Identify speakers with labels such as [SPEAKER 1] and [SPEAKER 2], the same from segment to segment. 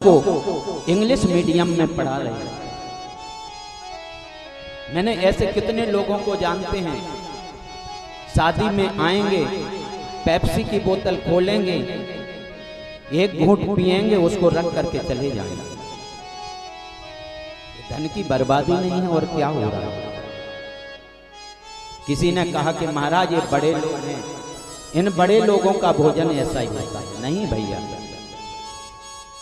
[SPEAKER 1] को English medium में पढ़ा रहे हैं। मैंने ऐसे कितने लोगों को जानते हैं, शादी में आएंगे, पेप्सी की बोतल खोलेंगे, एक घूंट पिएंगे, उसको रख करके चले जाएंगे। धन की बर्बादी नहीं है और क्या हो रहा है। किसी ने कहा कि महाराज ये बड़े लोग हैं, इन बड़े लोगों का भोजन ऐसा ही होता है। नहीं भैया,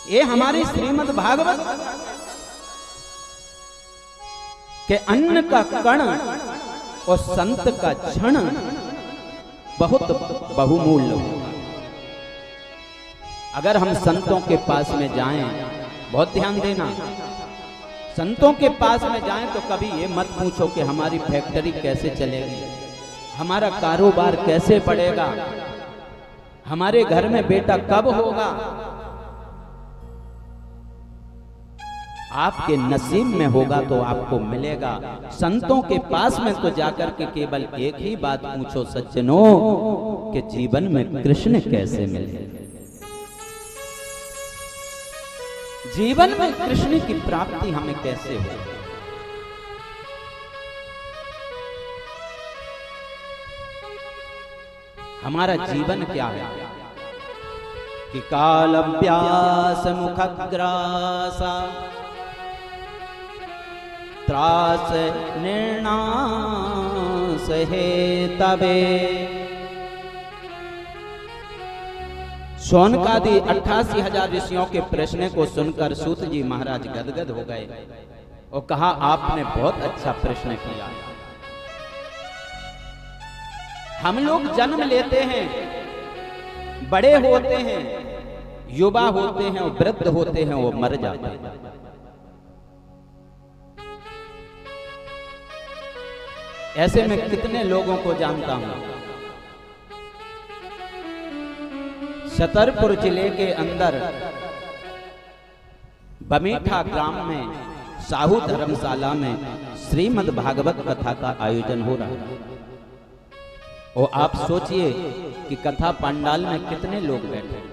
[SPEAKER 1] ये हमारी श्रीमद् भागवत के अन्न का कण और संत का क्षण बहुत बहुमूल्य होगा। अगर हम संतों के पास में जाएं, बहुत ध्यान देना, संतों के पास में जाएं तो कभी ये मत पूछो कि हमारी फैक्ट्री कैसे चलेगी, हमारा कारोबार कैसे बढ़ेगा, हमारे घर में बेटा कब होगा। आपके नसीब में होगा तो आपको मिलेगा। संतों के पास में तो जाकर के केवल एक ही बात पूछो सज्जनों, कि जीवन में कृष्ण कैसे मिले, जीवन में कृष्ण की प्राप्ति हमें कैसे हो। हमारा जीवन क्या है कि काल अभ्यास मुखग्रासा त्रास निर्णास है तबे। शौनकादि 88,000 ऋषियों के प्रश्न को सुनकर सूत जी महाराज गदगद हो गए और कहा, आपने बहुत अच्छा प्रश्न किया। हम लोग जन्म लेते हैं, बड़े होते हैं, युवा होते हैं और वृद्ध होते हैं, वो मर जाते हैं। ऐसे में कितने लोगों को जानता हूं। छतरपुर जिले के अंदर बमीठा ग्राम में साहू धर्मशाला में श्रीमद् भागवत कथा का आयोजन हो रहा है। और आप सोचिए कि कथा पंडाल में कितने लोग बैठे।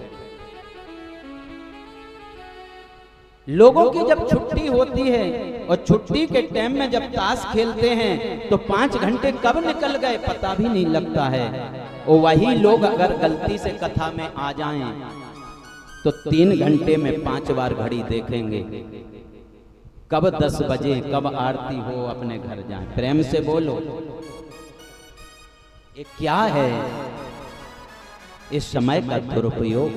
[SPEAKER 1] लोगों की जब छुट्टी होती है और छुट्टी के टाइम में जब ताश खेलते हैं तो 5 घंटे कब निकल गए पता भी नहीं लगता है। और वही लोग अगर गलती से कथा में आ जाएं तो 3 घंटे में 5 बार घड़ी देखेंगे, कब 10 बजे, कब आरती हो, अपने घर जाएं। प्रेम से बोलो, ये क्या है? इस समय का दुरुपयोग,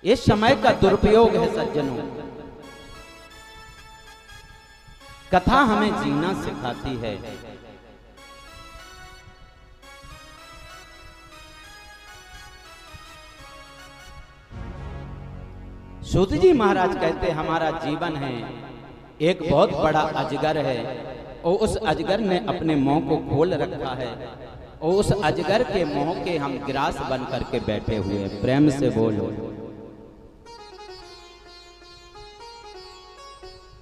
[SPEAKER 1] इस समय का दुरुपयोग है सज्जनों। कथा हमें जीना सिखाती है। सूत जी महाराज कहते हमारा जीवन है एक बहुत बड़ा अजगर है, और उस अजगर ने अपने मुंह को खोल रखा है, और उस अजगर के मुंह के हम ग्रास बन करके बैठे हुए हैं। प्रेम से बोलो,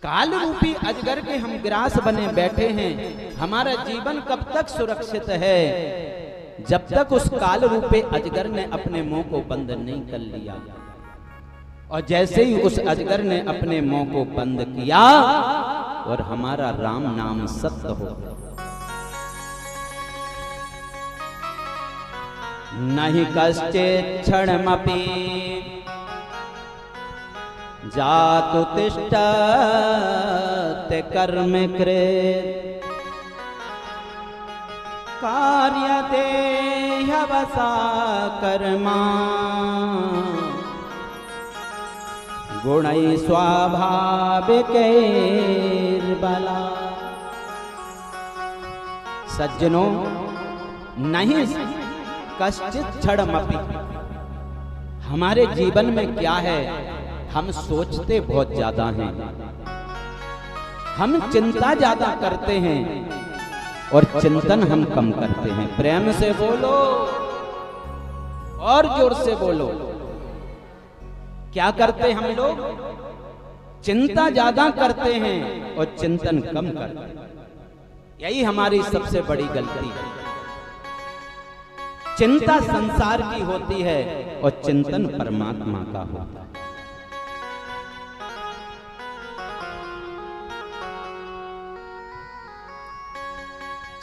[SPEAKER 1] काल रूपी अजगर के हम ग्रास बने बैठे हैं। हमारा जीवन कब तक सुरक्षित है? जब तक उस काल रूपे अजगर ने अपने मुंह को बंद नहीं कर लिया। और जैसे ही उस अजगर ने अपने मुंह को बंद किया और हमारा राम नाम सत्य हो, नहीं कश्चित् क्षणमपि जातु तिष्ठत् कर्म कृत् कार्यते ह्यवसा कर्मा गुणैः स्वाभाविकैर्बला। सज्जनों, नहीं कश्चित् क्षणमपि, हमारे जीवन में क्या है, हम सोचते बहुत ज्यादा हैं, हम चिंता ज्यादा करते हैं और चिंतन हम कम करते हैं। प्रेम से बोलो और जोर से बोलो, क्या करते हम लोग? चिंता ज्यादा करते हैं और चिंतन कम करते हैं। यही हमारी सबसे बड़ी गलती है। चिंता संसार की होती है और चिंतन परमात्मा का होता है।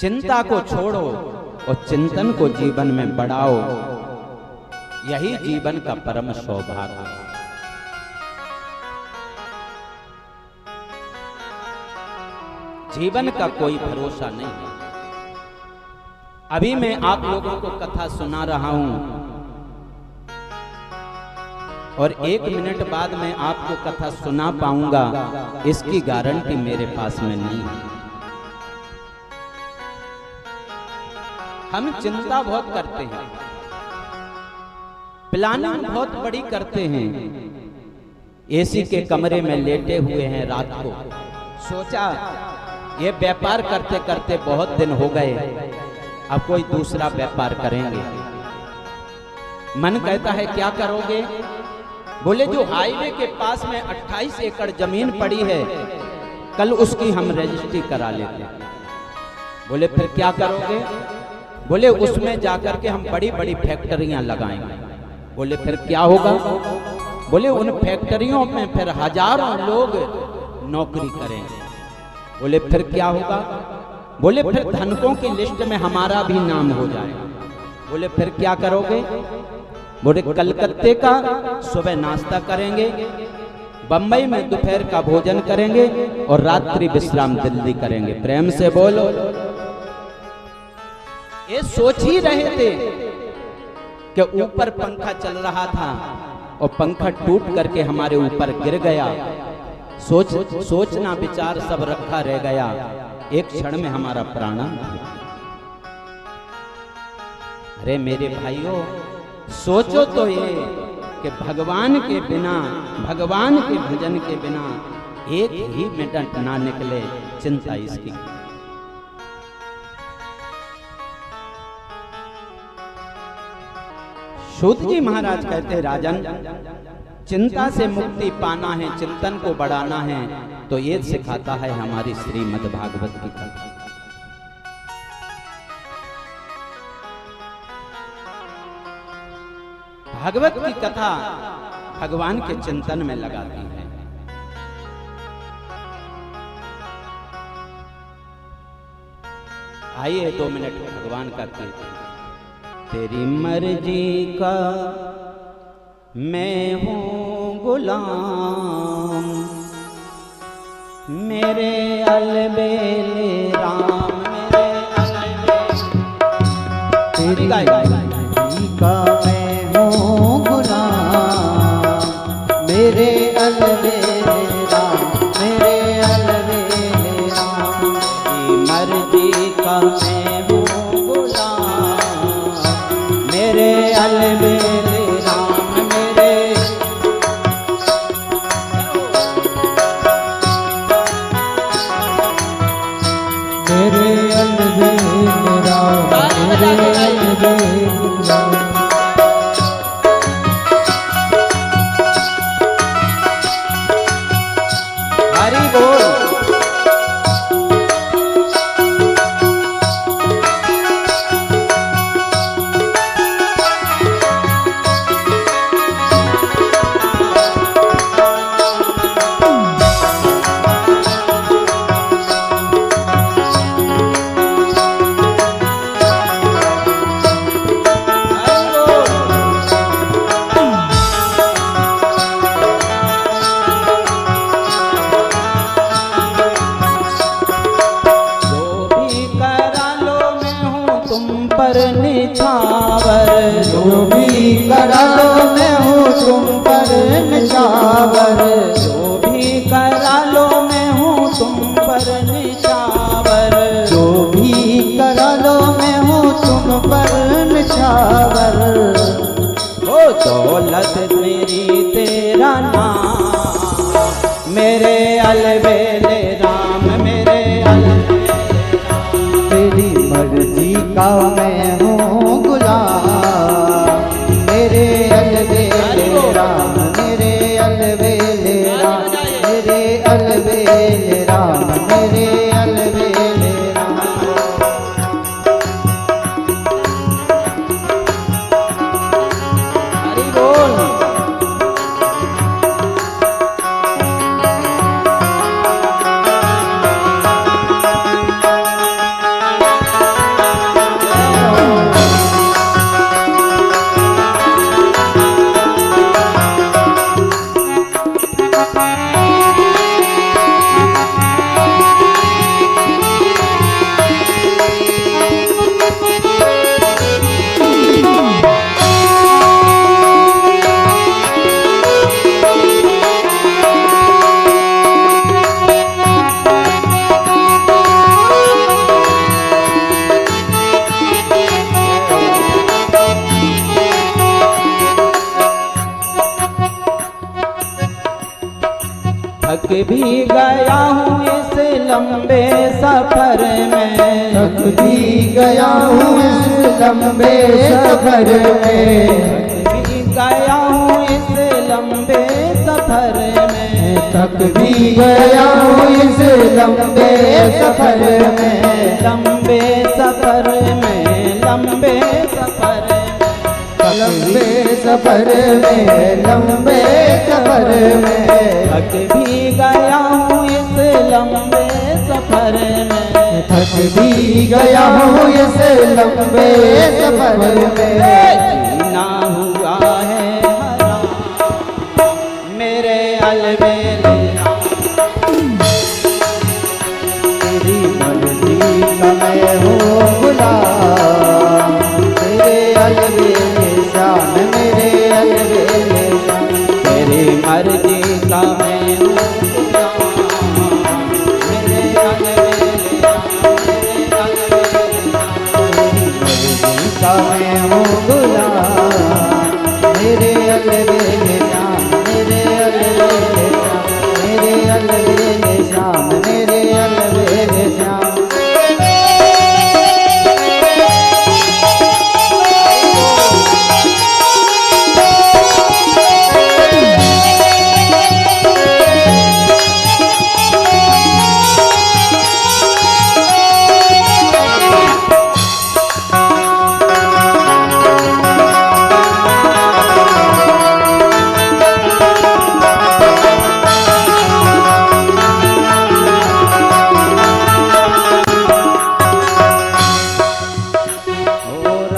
[SPEAKER 1] चिंता को छोड़ो और चिंतन को जीवन में बढ़ाओ, यही जीवन का परम सौभाग्य है। जीवन का कोई भरोसा नहीं है। अभी मैं आप लोगों को कथा सुना रहा हूं और 1 मिनट बाद मैं आपको कथा सुना पाऊंगा, इसकी गारंटी मेरे पास में नहीं है। हम चिंता बहुत करते हैं, प्लानिंग बहुत बड़ी करते हैं। एसी के कमरे में लेटे हुए हैं, रात को सोचा ये व्यापार करते करते बहुत दिन हो गए, अब कोई दूसरा व्यापार करेंगे। मन कहता है क्या करोगे? बोले जो हाईवे के पास में 28 एकड़ जमीन पड़ी है, कल उसकी हम रजिस्ट्री करा लेते हैं। बोले फिर क्या करोगे? बोले उसमें जाकर के हम बड़ी बड़ी फैक्ट्रियां लगाएंगे। बोले फिर क्या होगा? बोले उन फैक्ट्रियों में फिर हजारों लोग नौकरी करेंगे। बोले फिर क्या होगा? बोले फिर धनकों की लिस्ट में हमारा भी नाम हो जाएगा। बोले फिर क्या करोगे? बोले कलकत्ते का सुबह नाश्ता करेंगे, बंबई में दोपहर का भोजन करेंगे और रात्रि विश्राम दिल्ली करेंगे। प्रेम से बोलो। ये सोच ही रहे थे कि ऊपर पंखा चल रहा था और पंखा टूट करके हमारे ऊपर गिर गया। सोचना विचार सब रखा रह गया, एक क्षण में हमारा प्राण। अरे मेरे भाइयों, सोचो तो ये कि भगवान के बिना, भगवान के भजन के बिना एक ही मिनट ना निकले, चिंता इसकी। सूत जी महाराज कहते, राजन चिंता से मुक्ति पाना है, चिंतन को बढ़ाना है, तो ये सिखाता है हमारी श्रीमद् भागवत की कथा। भागवत की कथा भगवान के चिंतन में लगाती है। आइए 2 मिनट भगवान का कीर्तन। तेरी मर्जी का मैं हूँ गुलाम, मेरे अलबेले राम, मेरे अलबेले।
[SPEAKER 2] तेरी मर्जी का मैं हूँ गुलाम, मेरे अलबेले राम, मेरे अलबेले राम।
[SPEAKER 1] तेरी मर्जी का मैं हूँ गुलाम, मेरे अलबेले
[SPEAKER 2] जो भी करा लो मैं हूँ तुम पर निछावर,
[SPEAKER 1] जो भी करा लो मैं हूँ तुम पर निछावर,
[SPEAKER 2] जो भी करा लो मैं हूँ तुम पर निछावर।
[SPEAKER 1] ओ दौलत मेरी तेरा नाम, मेरे अलबेले राम, मेरे अलबेले राम।
[SPEAKER 2] तेरी मर्जी का मैं हूँ गुलाम, मेरे अलबेले राम, मेरे अलबेले राम, मेरे अलबेले राम, मेरे अलबेले राम।
[SPEAKER 1] हरि बोल। थक भी गया हूँ इस लंबे सफर में,
[SPEAKER 2] थक भी गया हूँ इस लंबे सफर में,
[SPEAKER 1] थक भी गया हूँ इस लंबे सफर में,
[SPEAKER 2] थक भी गया हूँ इस लंबे सफर में,
[SPEAKER 1] लंबे सफर में, लंबे सफर में,
[SPEAKER 2] लंबे सफर में, लंबे सफर में,
[SPEAKER 1] थक भी गया हूँ इस लंबे सफर में,
[SPEAKER 2] थक भी गया हूँ इस लंबे सफर में,
[SPEAKER 1] जीना हुआ है हराम मेरे अलबेले
[SPEAKER 2] तेरी मर्जी का मैं हूँ गुलाम, तेरे अलबेले शान, मेरे अलबेले शान,
[SPEAKER 1] तेरी मर्जी का मैं हूँ गुलाम, मेरे अलबेले
[SPEAKER 2] का मैं हूँ गुलाम, मेरे अलबेले शान, मेरे अलबेले शान, मेरे अलबेले शान, मेरे अलबेले शान।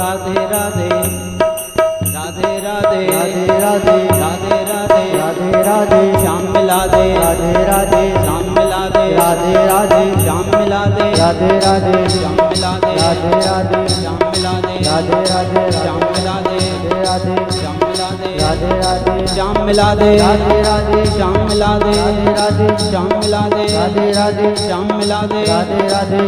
[SPEAKER 2] राधे राधे
[SPEAKER 1] श्याम मिला दे,
[SPEAKER 2] राधे राधे
[SPEAKER 1] श्याम मिला दे,
[SPEAKER 2] राधे राधे
[SPEAKER 1] श्याम मिला दे,
[SPEAKER 2] राधे
[SPEAKER 1] श्याम मिला दे,
[SPEAKER 2] राधे राधे
[SPEAKER 1] श्याम मिला दे,
[SPEAKER 2] राधे राधे
[SPEAKER 1] श्याम मिला दे,
[SPEAKER 2] राधे
[SPEAKER 1] श्याम मिला दे,
[SPEAKER 2] राधे राधे
[SPEAKER 1] श्याम मिला दे,
[SPEAKER 2] राधे राधे
[SPEAKER 1] श्याम मिला दे,
[SPEAKER 2] राधे राधे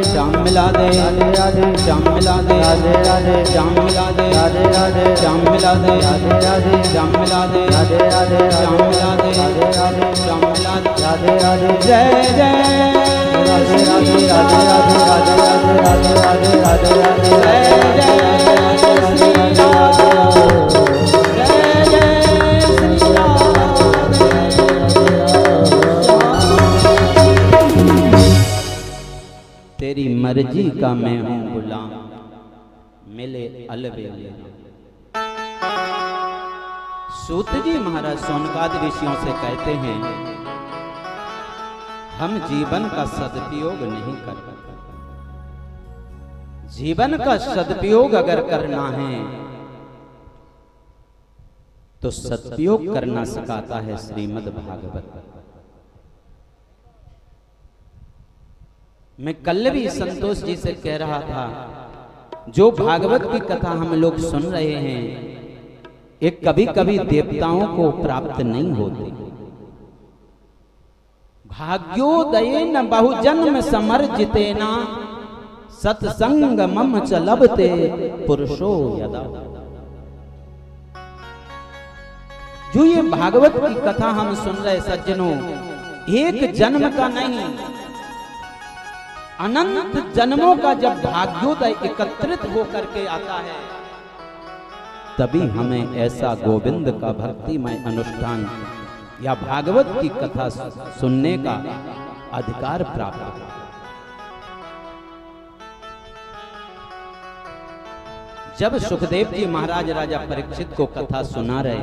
[SPEAKER 1] श्याम मिला दे,
[SPEAKER 2] राधे राधे
[SPEAKER 1] श्याम मिला दे,
[SPEAKER 2] राधे राधे
[SPEAKER 1] श्याम मिला दे,
[SPEAKER 2] राधे राधे
[SPEAKER 1] श्याम मिला दे,
[SPEAKER 2] राधे राधे
[SPEAKER 1] श्याम मिला दे,
[SPEAKER 2] राधे राधे
[SPEAKER 1] श्याम मिला दे,
[SPEAKER 2] राधे राधे
[SPEAKER 1] जय जय
[SPEAKER 2] राधे राधे राधे राधे राधे राधे राधे राधे राधे राधे
[SPEAKER 1] जय जय श्री राम, जय जय श्री राम। तेरी मर्जी का मैं हूँ गुलाम, मिले अलबेले। सूत जी महाराज सोनकाद ऋषियों से कहते हैं, हम जीवन का सदुपयोग नहीं कर पाते। जीवन का सदुपयोग अगर करना है तो सदुपयोग करना सिखाता है श्रीमद् भागवत। मैं कल भी संतोष जी से कह रहा था, जो भागवत की कथा हम लोग सुन रहे हैं, एक कभी कभी देवताओं को प्राप्त नहीं होती। भाग्योदयेन बहुजन्म समर्जितेना सत्संग मम च लभते पुरुषो यदा। जो ये भागवत की कथा हम सुन रहे सज्जनों, एक जन्म का नहीं, अनंत जन्मों का जब भाग्योदय एकत्रित होकर के आता है, तभी हमें ऐसा गोविंद का भक्तिमय अनुष्ठान या भागवत की कथा सुनने का अधिकार प्राप्त हो। जब सुखदेव जी महाराज राजा परीक्षित को कथा सुना रहे,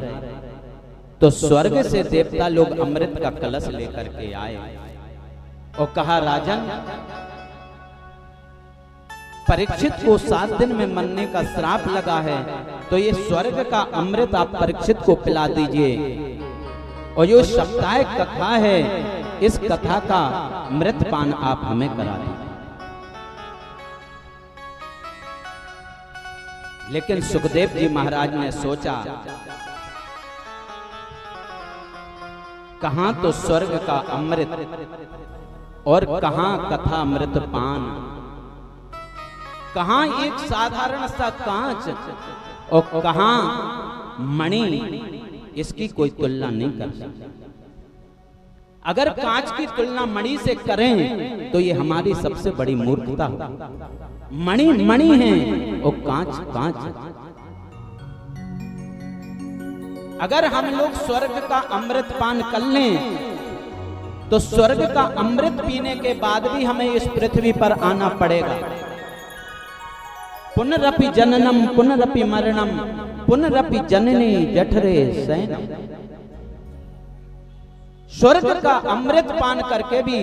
[SPEAKER 1] तो स्वर्ग से देवता लोग अमृत का कलश लेकर के आए और कहा, राजन, परीक्षित को 7 दिन में मरने का श्राप लगा है, तो ये स्वर्ग का अमृत आप परीक्षित को पिला दीजिए, और जो साप्ताहिक कथा है, इस कथा का मृतपान आप हमें करा दीजिए। लेकिन सुखदेव जी महाराज ने सोचा, कहां तो स्वर्ग का अमृत और कहां कथा अमृतपान, कहां एक साधारण सा कांच और कहां मणि, इसकी कोई तुलना नहीं कर सकता। अगर कांच की तुलना मणि से करें तो ये हमारी सबसे बड़ी मूर्खता हो। मणि मणि है और कांच कांच है। अगर हम लोग स्वर्ग का अमृत पान कर लें तो स्वर्ग का अमृत पीने के बाद भी हमें इस पृथ्वी पर आना पड़ेगा। पुनरपि जननम पुनरपि मरणम पुनरपि जननी जठरे शयनम। स्वर्ग का अमृत पान करके भी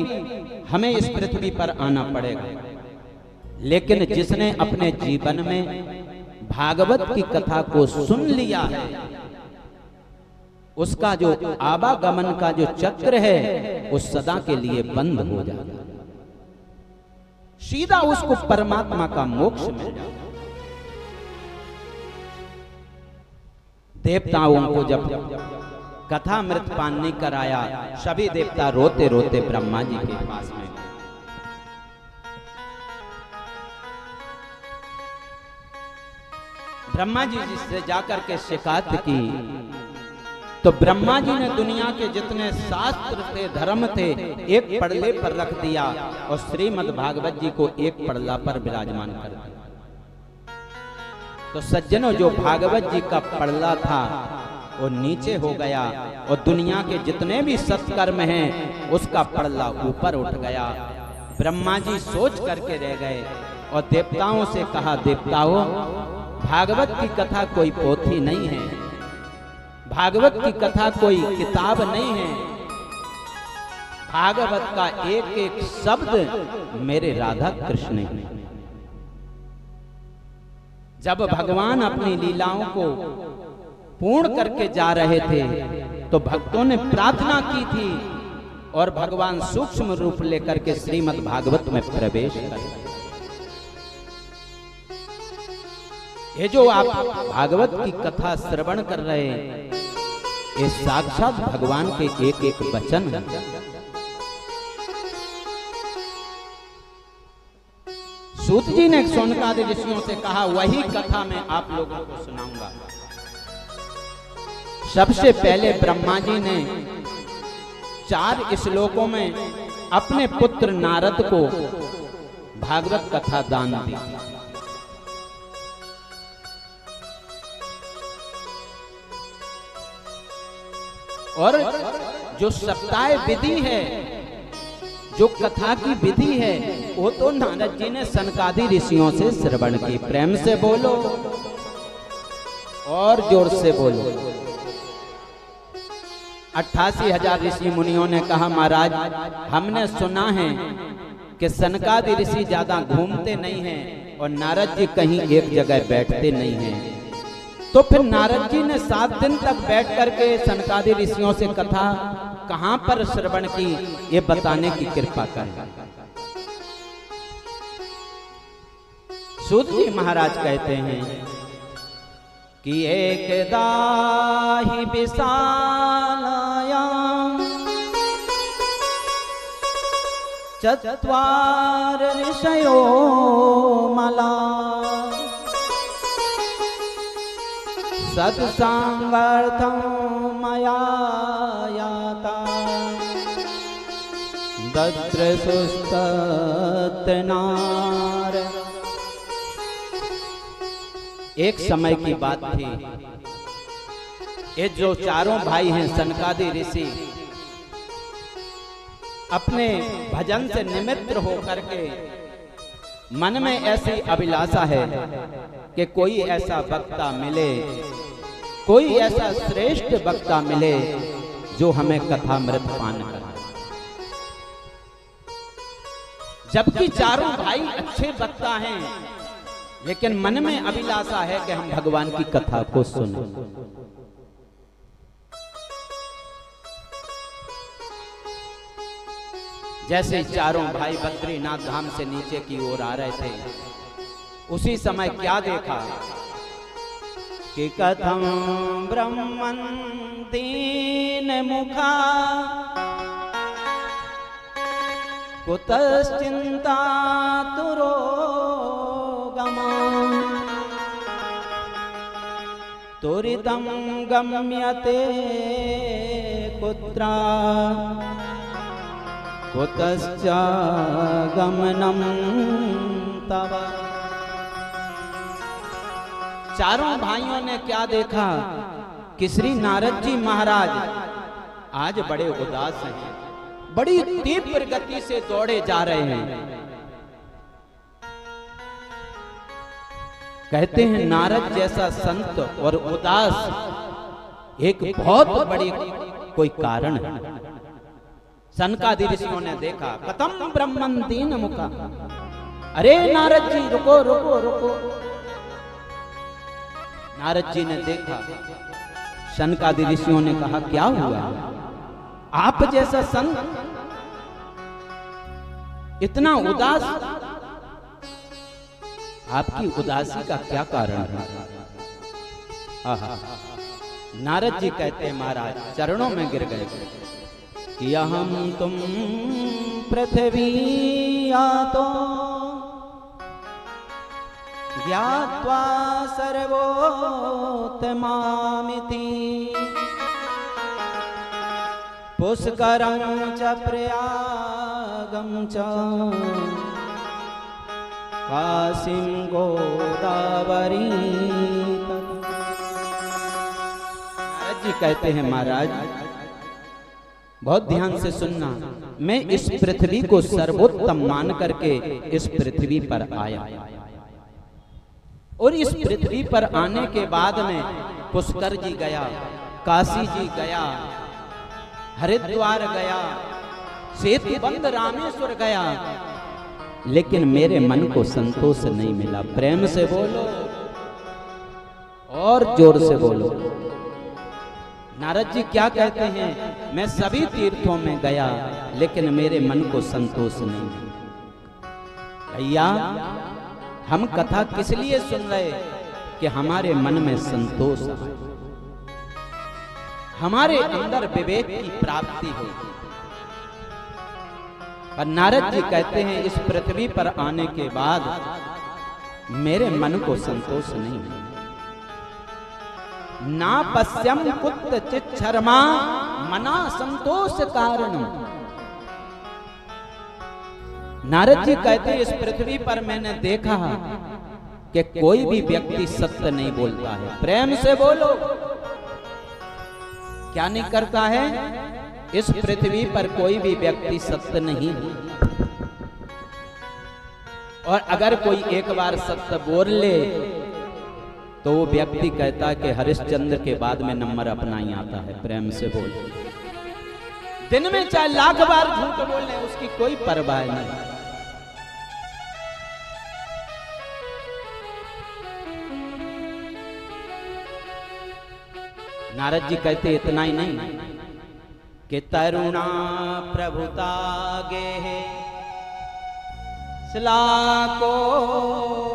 [SPEAKER 1] हमें इस पृथ्वी पर आना पड़ेगा। लेकिन जिसने अपने जीवन में भागवत की कथा को सुन लिया है, उसका जो आवागमन का जो चक्र है वो सदा के लिए बंद हो जाता है। सीधा उसको परमात्मा का मोक्ष मिल जाता है। देवताओं को जब कथा अमृत पान नहीं कराया, सभी देवता रोते रोते ब्रह्मा जी के पास में गए। ब्रह्मा जी से जाकर के शिकायत की तो ब्रह्मा जी ने दुनिया के जितने शास्त्र थे, धर्म थे, एक पड़ले पर रख दिया और श्रीमद् भागवत जी को एक पड़ला पर विराजमान कर दिया। तो सज्जनों, जो भागवत जी का पड़ला था वो नीचे हो गया और दुनिया के जितने भी सत्कर्म हैं उसका पड़ला ऊपर उठ गया। ब्रह्मा जी सोच करके रह गए और देवताओं से कहा, देवताओं, भागवत की कथा कोई पोथी नहीं है, भागवत की कथा कोई किताब नहीं है, भागवत का एक एक शब्द मेरे राधा कृष्ण हैं। जब भगवान अपनी लीलाओं को पूर्ण करके जा रहे थे तो भक्तों ने प्रार्थना की थी और भगवान सूक्ष्म रूप लेकर के श्रीमद् भागवत में प्रवेश कर। ये जो आप भागवत की कथा श्रवण कर रहे हैं, ये साक्षात भगवान के एक एक वचन है। सूत जी ने शौनकादि ऋषियों से कहा, वही कथा मैं आप लोगों को सुनाऊंगा। सबसे पहले ब्रह्मा जी ने 4 श्लोकों में अपने पुत्र नारद को भागवत कथा दान दी। और जो सप्ताह विधि है, जो कथा की विधि है, वो तो नारद जी ने सनकादि ऋषियों से श्रवण की। प्रेम से बोलो और जोर से बोलो। 88,000 ऋषि मुनियों ने कहा, महाराज, हमने सुना है कि सनकादि ऋषि ज्यादा घूमते नहीं हैं और नारद जी कहीं एक जगह बैठते नहीं हैं। तो फिर नारद जी ने 7 दिन तक बैठ करके सनकादि ऋषियों से कथा कहां पर श्रवण की, ये बताने की कृपा करें। सूत जी महाराज कहते हैं कि एक दाहि विशालायां चत्वार ऋषयो मला सत्संगार्थं मया याता दद्रसुस्तनार। एक समय की बात थी, ये जो चारों भाई हैं सनकादि ऋषि अपने भजन से निमित्त होकर के मन में ऐसी अभिलाषा है कि कोई ऐसा वक्ता मिले, कोई ऐसा श्रेष्ठ वक्ता मिले जो हमें कथामृत पान कराए। जबकि चारों भाई अच्छे वक्ता हैं, लेकिन मन में अभिलाषा है कि हम भगवान की कथा को सुनें। जैसे चारों भाई बद्रीनाथ धाम से नीचे की ओर आ रहे थे, उसी समय क्या देखा कि कथम ब्रह्मन् दीन मुखा कुतश्चिंता तुरोगमा त्वरितं गम्यते कुत्रा कुतश्चागमनं तव। चारों भाइयों ने क्या देखा कि श्री नारद जी महाराज आज बड़े उदास हैं, बड़ी तीव्र गति से दौड़े जा रहे हैं। कहते हैं नारद जैसा संत और उदास एक बहुत बड़ी कोई कारण है। सनकादि ऋषियों ने देखा, कथम ब्रह्मन दीन मुखा। अरे नारद जी रुको रुको रुको। नारद जी ने देखा, सनकादि ऋषियों ने कहा क्या हुआ, आप जैसा संत इतना उदास, आपकी उदासी का क्या कारण है? आहा। नारद जी कहते हैं महाराज चरणों में गिर गए कि अहम तुम पृथ्वी आतो ज्ञात्वा सर्वोत्तमामिति पुष्करं च प्रयागं च काशीं गोदावरी। नारद जी कहते हैं महाराज बहुत ध्यान से सुनना, मैं इस पृथ्वी को सर्वोत्तम मान करके इस पृथ्वी पर आया और इस पृथ्वी पर आने के बाद में पुष्कर जी गया, काशी जी गया, हरिद्वार गया, सेतुबंध रामेश्वर गया, लेकिन मेरे मन को संतोष नहीं मिला। प्रेम से बोलो और जोर से बोलो। नारद जी क्या कहते हैं, मैं सभी तीर्थों में गया लेकिन मेरे मन को संतोष नहीं मिला। भैया हम कथा किस लिए सुन रहे कि हमारे मन में संतोष आए, हमारे अंदर विवेक की प्राप्ति हो। और नारद जी कहते हैं इस पृथ्वी पर आने के बाद मेरे मन को संतोष नहीं मिला। ना पश्यम कुत्रचित शर्मा मना संतोष कारण। नारद जी कहते हैं इस पृथ्वी पर मैंने देखा कि कोई भी व्यक्ति सत्य नहीं बोलता है। प्रेम से बोलो, क्या नहीं करता है? इस पृथ्वी पर कोई भी व्यक्ति सत्य नहीं है। और अगर कोई एक बार सत्य बोल ले तो वो व्यक्ति कहता है कि हरिश्चंद्र के बाद में नंबर अपना ही आता है। प्रेम से बोल, दिन में चाहे लाख बार झूठ बोल ले उसकी कोई परवाह नहीं। नारद जी कहते इतना ही नहीं कि तरुणा प्रभुता गे श्लाको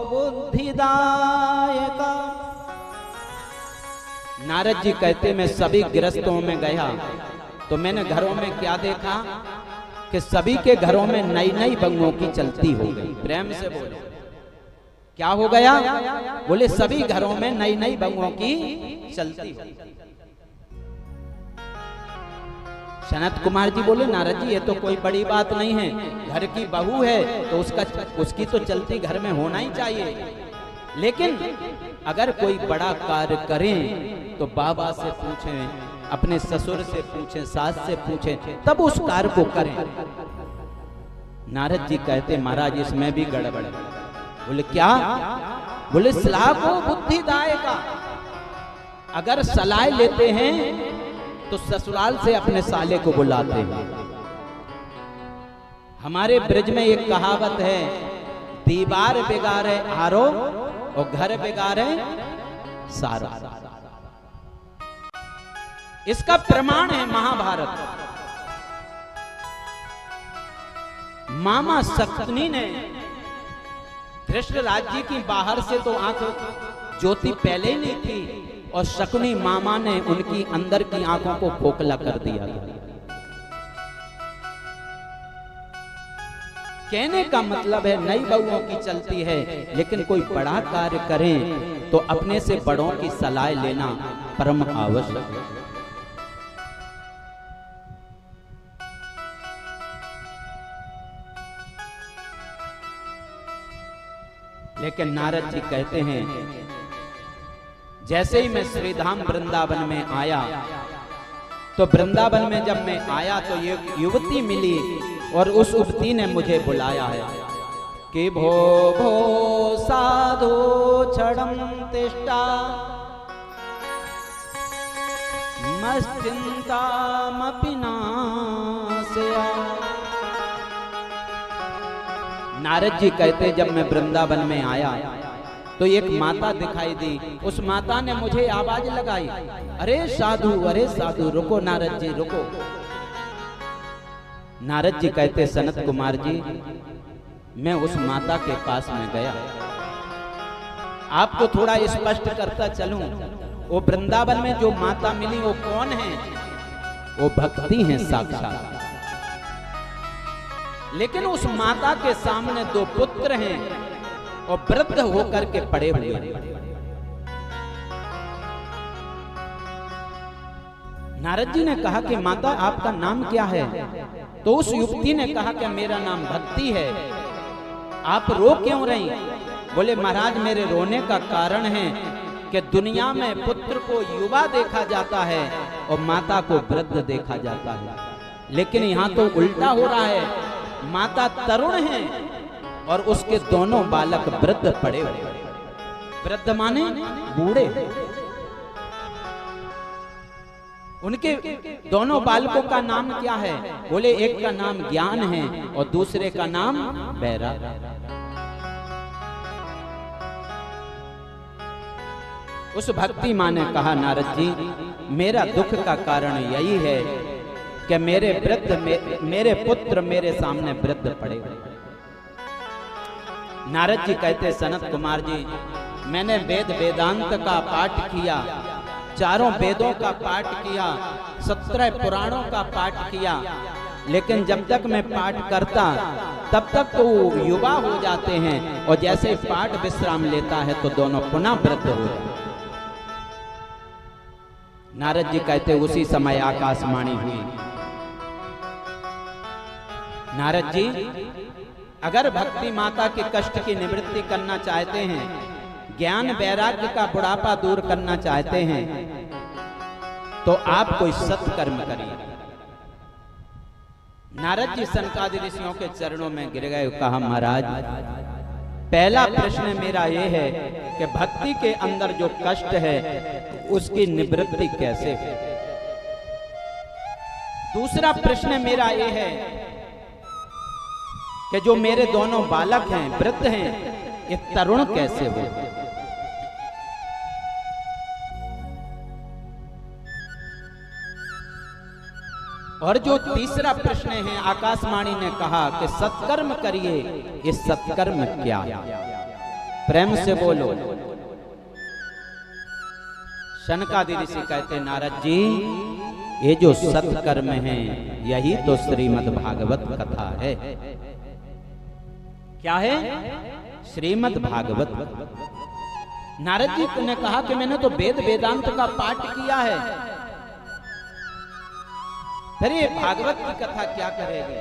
[SPEAKER 1] बुद्धिदायका। नारद जी कहते मैं सभी गृहस्थों में गया तो मैंने घरों में क्या देखा कि सभी के घरों में नई नई बंगों की चलती हो गई। प्रेम से बोले, क्या हो गया? बोले सभी घरों में नई नई बंगों की चलती हो। सनत कुमार जी बोले नारद जी ये तो कोई बड़ी बात नहीं है, घर की बहू है तो उसकी तो चलती घर में होना ही चाहिए, लेकिन अगर कोई बड़ा कार्य करें तो बाबा से पूछें, अपने ससुर से पूछें, सास से पूछें, तब उस कार्य को करें। नारद जी कहते महाराज इसमें भी गड़बड़। बोले क्या? बोले सलाह को बुद्धिदायका। अगर सलाह लेते हैं तो ससुराल से अपने साले को बुलाते हैं। हमारे ब्रज में एक कहावत है, दीवार बिगाड़े आरो और घर बिगाड़े सारो। इसका प्रमाण है महाभारत। मामा शकुनी ने धृतराज जी की बाहर से तो आंख ज्योति पहले ही नहीं थी और शकुनी मामा ने उनकी अंदर की आंखों को खोखला कर दिया। कहने का मतलब है नई बहुओं की चलती है, लेकिन कोई बड़ा कार्य करें तो अपने से बड़ों की सलाह लेना परम आवश्यक है। लेकिन नारद जी कहते हैं, जैसे ही मैं श्रीधाम वृंदावन में आया, तो वृंदावन में जब मैं आया तो ये युवती मिली और उस युवती ने मुझे बुलाया है कि भो भो साधु क्षणं तिष्ठा मश्चिंतामपि नाशया। नारद जी कहते, जब मैं वृंदावन में आया तो एक माता दिखाई दी। उस माता ने मुझे आवाज लगाई, अरे साधु रुको नारद जी रुको। नारद जी कहते, सनत कुमार जी मैं उस माता के पास में गया, आपको थोड़ा स्पष्ट करता चलूं, वो वृंदावन में जो माता मिली वो कौन है? वो भक्ति है साक्षात। लेकिन उस माता के सामने दो पुत्र हैं और वृद्ध होकर के पड़े हुए हैं। नारद जी ने कहा कि माता आपका नाम क्या है? तो उस युवती ने कहा कि मेरा नाम भक्ति है। आप रो क्यों रही? बोले महाराज मेरे रोने का कारण है कि दुनिया में पुत्र को युवा देखा जाता है और माता को वृद्ध देखा जाता है, लेकिन यहाँ तो उल्टा हो रहा है, माता तरुण है और उसके दोनों बालक वृद्ध पड़े हुए। वृद्ध माने बूढ़े। उनके दोनों बालकों का नाम क्या है? बोले एक का नाम ज्ञान है और दूसरे का नाम बैरा। उस भक्ति माँ ने कहा, नारद जी मेरा दुख का कारण यही है कि मेरे पुत्र मेरे सामने वृद्ध पड़े हुए। नारद जी कहते, सनत कुमार जी मैंने वेद वेदांत का पाठ किया, चारों वेदों का पाठ किया, 17 पुराणों का पाठ किया, लेकिन जब तक मैं पाठ करता तब तक तो वो युवा हो जाते हैं और जैसे पाठ विश्राम लेता है तो दोनों पुनः वृद्ध हो जाते। नारद जी कहते, उसी समय आकाशवाणी हुई, नारद जी अगर भक्ति माता के कष्ट की निवृत्ति करना चाहते हैं, ज्ञान वैराग्य का बुढ़ापा दूर करना चाहते हैं, तो आप कोई सत्कर्म करिए। नारद जी सनकादि ऋषियों के चरणों में गिर गए, कहा महाराज पहला प्रश्न मेरा यह है कि भक्ति के अंदर जो कष्ट है उसकी निवृत्ति कैसे हो। दूसरा प्रश्न मेरा यह है कि जो मेरे दोनों बालक हैं वृद्ध हैं, ये तरुण कैसे हो। और जो तीसरा प्रश्न है, आकाशवाणी ने कहा कि सत्कर्म करिए, ये सत्कर्म क्या है? प्रेम से बोलो। शनकादि ऋषि कहते, नारद जी ये जो सत्कर्म है यही तो श्रीमद् भागवत कथा है। क्या है? श्रीमद् भागवत। नारद जी ने कहा कि मैंने तो वेद वेदांत का पाठ किया है, फिर ये भागवत की कथा क्या करेगी?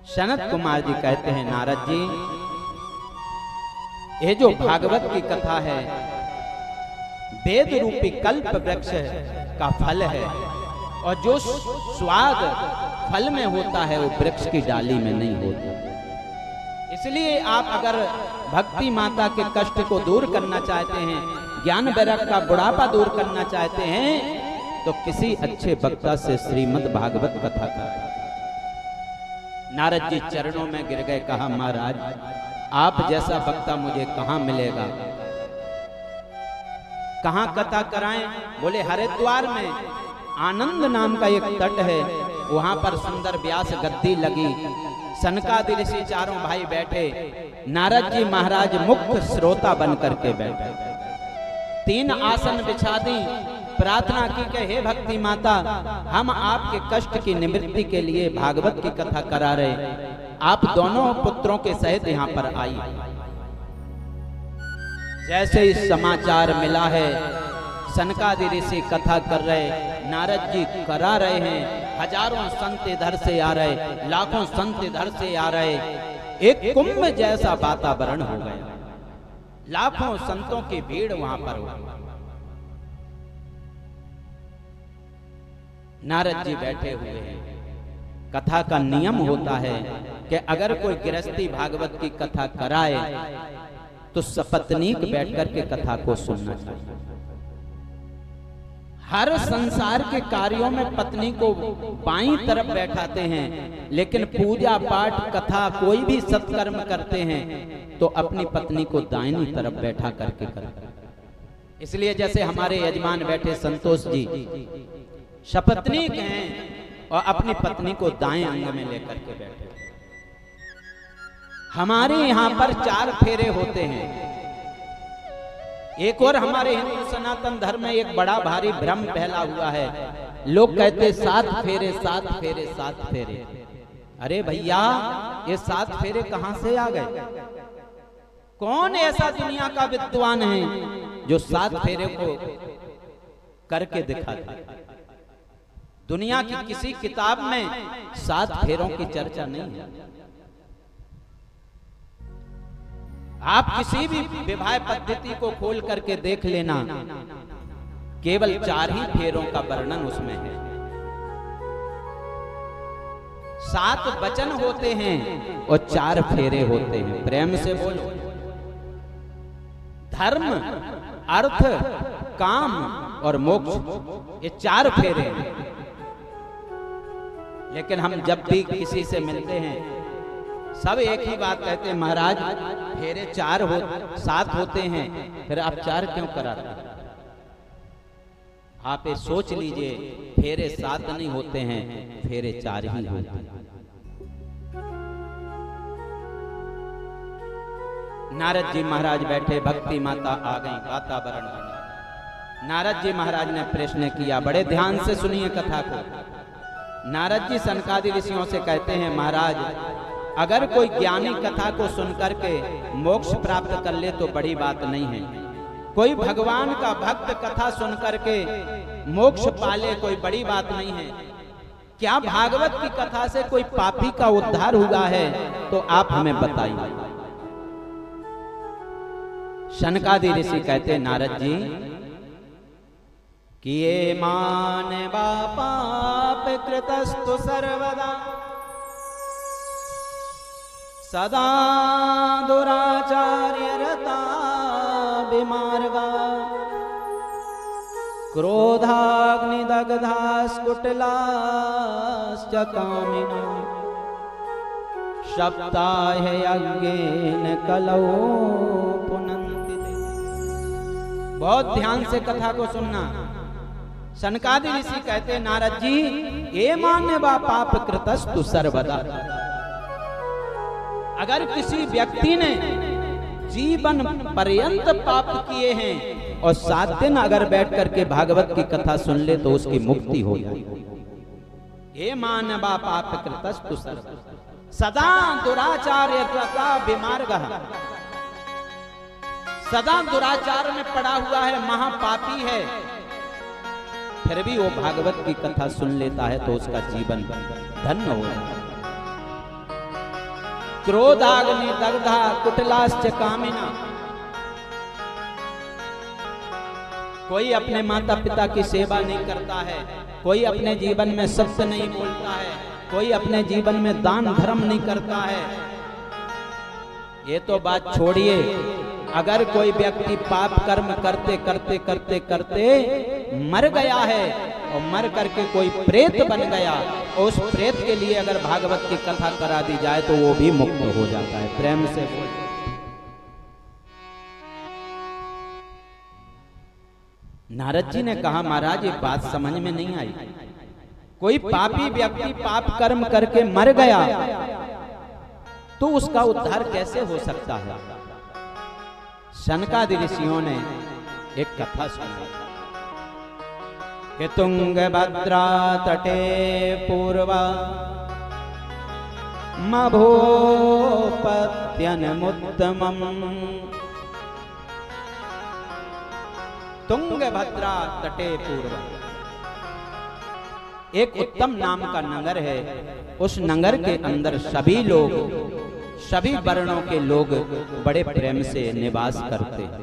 [SPEAKER 1] सनत कुमार जी कहते हैं, नारद जी ये जो भागवत की कथा है वेद रूपी कल्प वृक्ष का फल है, और जो स्वाद फल में होता है वो वृक्ष की डाली में नहीं होता। इसलिए आप अगर भक्ति माता के कष्ट को दूर करना चाहते हैं, ज्ञान वैराग्य का बुढ़ापा दूर करना चाहते हैं, तो किसी अच्छे वक्ता से श्रीमद् भागवत कथा का। नारद जी चरणों में गिर गए, कहा महाराज आप जैसा वक्ता मुझे कहां मिलेगा, कहां कथा कराएं? बोले हरिद्वार में आनंद नाम का एक तट है, वहां पर सुंदर व्यास गद्दी लगी, सनकादि ऋषि चारों भाई बैठे, नारद जी महाराज मुख्य श्रोता बन करके बैठे, 3 आसन बिछा दी, प्रार्थना की कि हे भक्ति माता हम आपके कष्ट की निवृत्ति के लिए भागवत की कथा करा रहे, आप दोनों पुत्रों के सहित यहाँ पर आई। जैसे ही समाचार मिला है, सनकादि ऋषि कथा कर रहे, नारद जी करा रहे हैं, हजारों संत इधर से आ रहे, लाखों संत इधर से आ रहे, एक कुंभ जैसा वातावरण हो गया। लाखों संतों की भीड़ वहां पर हो। नारद जी बैठे हुए हैं। कथा का नियम होता है कि अगर कोई गृहस्थी भागवत की कथा कराए तो सपत्नीक बैठकर के कथा को सुनना चाहिए। हर संसार के कार्यों में पत्नी को बाईं तरफ बैठाते हैं, लेकिन पूजा पाठ कथा कोई भी सत्कर्म करते हैं तो अपनी पत्नी को दाहिनी तरफ बैठा करके करते हैं। इसलिए जैसे हमारे यजमान बैठे संतोष जी सपत्नीक हैं और अपनी पत्नी को दाएं अंग में लेकर के बैठे। हमारे यहाँ पर 4 फेरे होते हैं। एक और हमारे हिंदू सनातन धर्म में एक बड़ा भारी भ्रम फैला हुआ है। लोग कहते 7 फेरे 7 फेरे 7 फेरे। अरे भैया, ये 7 फेरे कहां से आ गए? कौन ऐसा दुनिया का विद्वान है जो 7 फेरे को करके दिखाता? दुनिया की किसी किताब में 7 फेरों की चर्चा नहीं है। आप किसी भी विवाह पद्धति को खोल करके देख लेना, केवल 4 ही फेरों का वर्णन उसमें है। 7 वचन होते हैं और 4 फेरे होते हैं। प्रेम से बोलो। धर्म, अर्थ, काम और मोक्ष, ये 4 फेरे हैं। लेकिन हम जब भी किसी से मिलते हैं सब एक ही बात कहते हैं, महाराज फेरे 7 होते हैं, फिर आप 4 क्यों कराते हैं? आप ये सोच लीजिए, फेरे 7 नहीं होते हैं, फेरे 4 ही होते हैं। नारद जी महाराज बैठे, भक्ति माता आ गई, वातावरण बना। नारद जी महाराज ने प्रश्न किया। बड़े ध्यान से सुनिए कथा को। नारद जी सनकादि ऋषियों से कहते हैं, महाराज अगर कोई ज्ञानी कथा को सुनकर के मोक्ष प्राप्त कर ले तो बड़ी बात नहीं है। कोई भगवान का भक्त कथा सुनकर के मोक्ष पाले कोई बड़ी बात नहीं है। क्या भागवत की कथा से कोई पापी का उद्धार हुआ है? तो आप हमें बताइए। सनकादि ऋषि कहते, नारद जी कि ये मानवा पाप कृतस्तु सर्वदा सदा दुराचार्यरता विमार्गा क्रोधाग्निदग्धा स्कुटिलाश्च कामिना सप्ताह यज्ञेन कलौ पुनन्ति। बहुत ध्यान से कथा को सुनना। सनकादि ऋषि कहते, नारद जी ये मान्यवा पाप कृतस्तु सर्वदा। अगर किसी व्यक्ति ने जीवन पर्यंत पाप किए हैं और 7 दिन अगर बैठ करके भागवत की कथा सुन ले तो उसकी मुक्ति हो जाए। ये मानवा पाप कृतस्तु सर्वदा सदा दुराचार्य विमार्गः। सदा दुराचार में पड़ा हुआ है, महापापी है, फिर भी वो भागवत की कथा सुन लेता है तो उसका जीवन धन्य हो जाता है। क्रोधाग्नि दग्धा कुटिलाश्च कामिना। कोई अपने माता पिता की सेवा नहीं करता है, कोई अपने जीवन में सत्य नहीं बोलता है, कोई अपने जीवन में दान धर्म नहीं करता है। ये तो बात छोड़िए, अगर कोई व्यक्ति पाप कर्म करते करते करते करते मर गया है और मर करके कोई प्रेत बन गया और उस प्रेत के लिए अगर भागवत की कथा करा दी जाए तो वो भी मुक्त हो जाता है। प्रेम से नारद जी ने कहा, महाराज ये बात समझ में नहीं आई। कोई पापी व्यक्ति पाप कर्म करके मर गया तो उसका उद्धार कैसे हो सकता है? सनकादि ऋषियों ने एक कथा सुनाई कि तुंगभद्रा तटे पूर्वा मभोपत्यनमुत्तमम्। तुंगभद्रा तटे पूर्वा एक उत्तम नाम का नगर है। उस नगर के अंदर सभी लोग सभी वर्णों के लोग बड़े प्रेम से निवास करते हैं।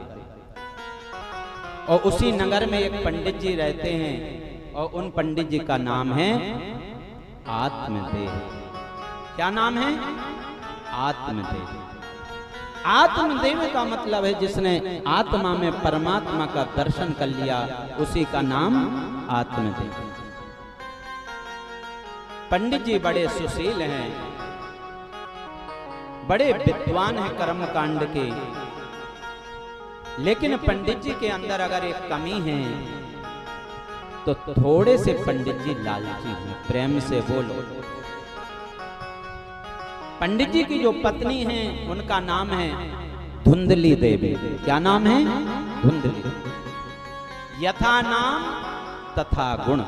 [SPEAKER 1] और उसी नगर में एक पंडित जी रहते हैं और उन पंडित जी का नाम है आत्मदेव। क्या नाम है? आत्मदेव। आत्मदेव का मतलब है जिसने आत्मा में परमात्मा का दर्शन कर लिया, उसी का नाम आत्मदेव। पंडित जी बड़े सुशील हैं, बड़े विद्वान हैं कर्म कांड के, लेकिन पंडित जी के अंदर अगर एक कमी है तो थोड़े से पंडित जी लालची हैं। प्रेम से बोलो। पंडित जी की जो पत्नी हैं उनका नाम है धुंधली देवी। क्या नाम है? धुंधली। यथा नाम तथा गुण।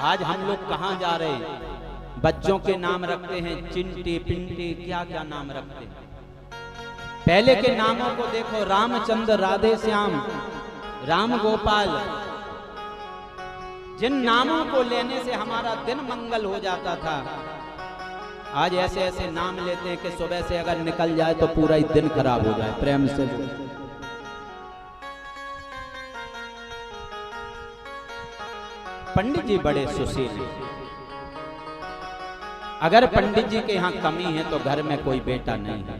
[SPEAKER 1] आज हम लोग कहां जा रहे हैं? बच्चों के नाम रखते हैं चिंटी पिंटी, क्या क्या नाम रखते हैं। पहले के नामों को देखो, रामचंद्र, राधे श्याम, राम गोपाल। जिन नामों को लेने से हमारा दिन मंगल हो जाता था, आज ऐसे ऐसे नाम लेते हैं कि सुबह से अगर निकल जाए तो पूरा ही दिन खराब हो जाए। प्रेम से पंडित जी बड़े सुशील हैं। अगर पंडित जी के यहाँ कमी है तो घर में कोई बेटा नहीं है।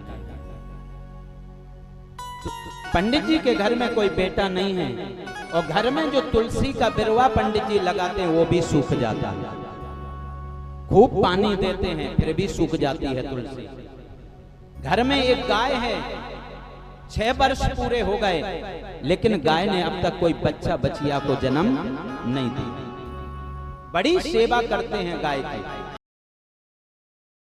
[SPEAKER 1] पंडित जी के घर में कोई बेटा नहीं है और घर में जो तुलसी का बिरवा पंडित जी लगाते हैं वो भी सूख जाता है। खूब पानी देते हैं फिर भी सूख जाती है तुलसी। घर में एक गाय है, 6 वर्ष पूरे हो गए, लेकिन गाय ने अब तक कोई बच्चा बचिया को जन्म नहीं दिया। बड़ी सेवा करते हैं गाय की।